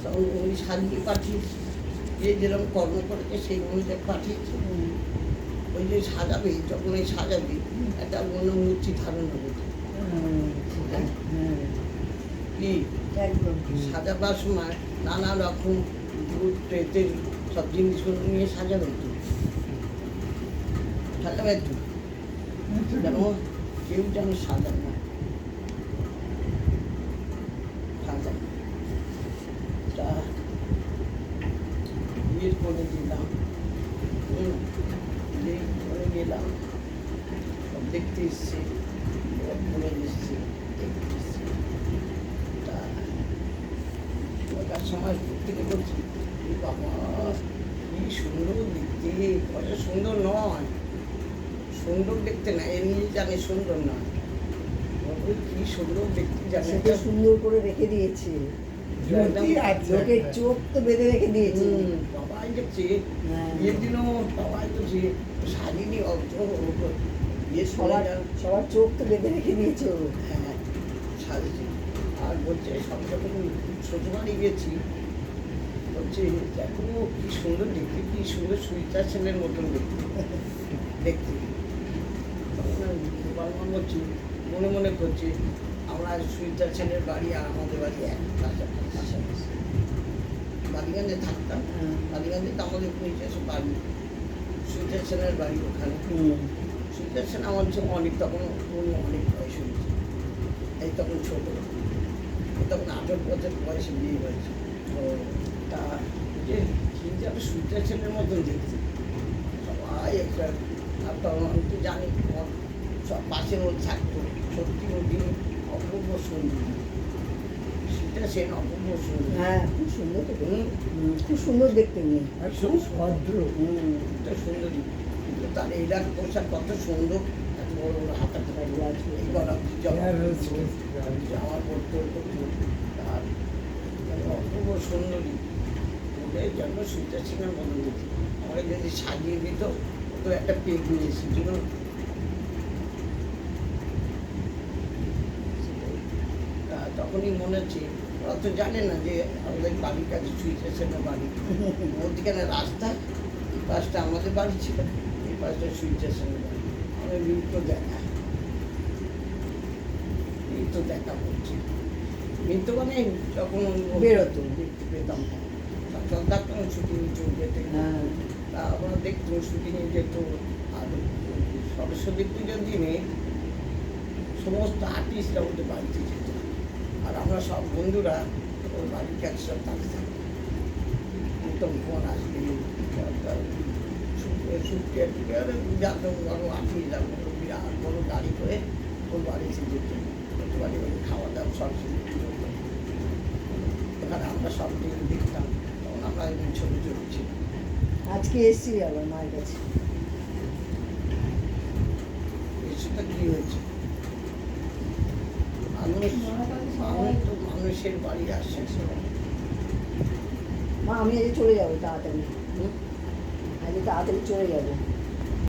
তখন উনি সাজিয়ে পাঠিয়েছে, যে যেরকম কর্ম করেছে সেই অনুযায়ী পাঠিয়েছে। ওই যে সাজাবে, যখন এই সাজাবে একটা অন্য মূর্তি ধারণ হবে কি একদম সাজাবার সময় নানা রকম দুধ ট্রেতে সব জিনিসগুলো নিয়ে সাজাবে তো, সাজাবে তো, যেন কেউ যেন সাজাবে না, সাজাবে। তা বিয়ে করে দিলাম, বিয়ে করে গেলাম, সব দেখতে এসছি, করে এসছি, দেখতে এসছি। তা ওটার সময় থেকে বলছি বাবা কি সুন্দর দেখতে, কত সুন্দর নয়, সুন্দর দেখতে না, এমনি জানে সুন্দর নয়, কি সুন্দর দেখতে জানে। সেটা সুন্দর করে রেখে দিয়েছে, লোকের চোখ তো বেঁধে রেখে দিয়েছে। সবাই দেখছে বিয়ের দিনও সবাই তো সাজিনি অত বিয়ে সবার সবার চোখ তো বেঁধে রেখে দিয়েছে। হ্যাঁ সাজেছি। আর বলছে সব যখন শ্বশুরবাড়ি গেছি বলছে দেখো কি সুন্দর দেখতে, কি সুন্দর সুইতা সেনের মতন দেখতে দেখতে। তখন বাবা বলছি, মনে মনে করছি আমরা সুইতা সেনের বাড়ি আর আমাদের বাড়ি এক পাশাপাশি, বালিগঞ্জে থাকতাম, বালিগঞ্জে তো আমাদের নিজস্ব বাড়ি, সুইতা সেনের বাড়ি ওখানে। সুইতা সেন আমার সঙ্গে অনেক, তখন উনি অনেক বয়স হয়েছে, এই তখন ছোট, তখন 18 বছর বয়সে বিয়ে হয়েছে। তা যে কিন্তু একটা সুইতা সেনের মতন দেখতে সবাই একটা, আর তখন আমি তো জানি সব পাশের মধ্যে থাকতো, সত্যি ওটি অপূর্ব সুন্দর, সুইতা সেন অপূর্ব সুন্দর। হ্যাঁ খুব সুন্দর তো, খুব সুন্দর দেখতে মেয়ে, আর খুব ভদ্র, এটা সুন্দরী, কিন্তু তার এইটা পোশাক কত সুন্দর, এত বড় বড় হাতার এই গলা জামা পরতো, তার অপূর্ব সুন্দরী, ওদের জন্য সুইতা সেনের মতন দেখি। আমাকে যদি সাজিয়ে দিত তো একটা পেগ নিয়ে এসেছিল, তখনই মনে হচ্ছে ওরা তো জানে না যে আমাদের বাড়ির কাছে সুইতা সেনের বাড়ি, মধ্যিখানে রাস্তা, এই পাশটা আমাদের বাড়ি ছিল, এই পাশটা সুইতা সেনের বাড়ি। আমি মৃত দেখা করছি, মৃত মানে যখন বেরোতো দেখতে পেতাম, তখন থাকতাম শুটিং যেতে, তা আমরা দেখতাম শুটিংয়ে যেত। আর সরস্বতী পুজোর দিনে সমস্ত আর্টিস্টরা ওদের বাড়িতে যেত, আর আমরা সব বন্ধুরা ওর বাড়ির কাছে সব থাকতাম। প্রথম ফোন আসবে ছুটে যাত বড় আর্টিস্ট যাবো, বিরাট বড় গাড়ি করে ওর বাড়িতে যেত, ওর বাড়ি খাওয়া দাওয়া সরস্বতী পুজো, এখানে আমরা সব দিন দেখতাম। তখন আমরা একদিন ছোটো ছোটো ছিল। আজকে এসছি আবার মায়ের কাছে, সেটা কী হয়েছে, মানুষের বাড়ি আসছে মা আমি আজকে চলে যাবো তাড়াতাড়ি, আজকে তাড়াতাড়ি চলে যাবো।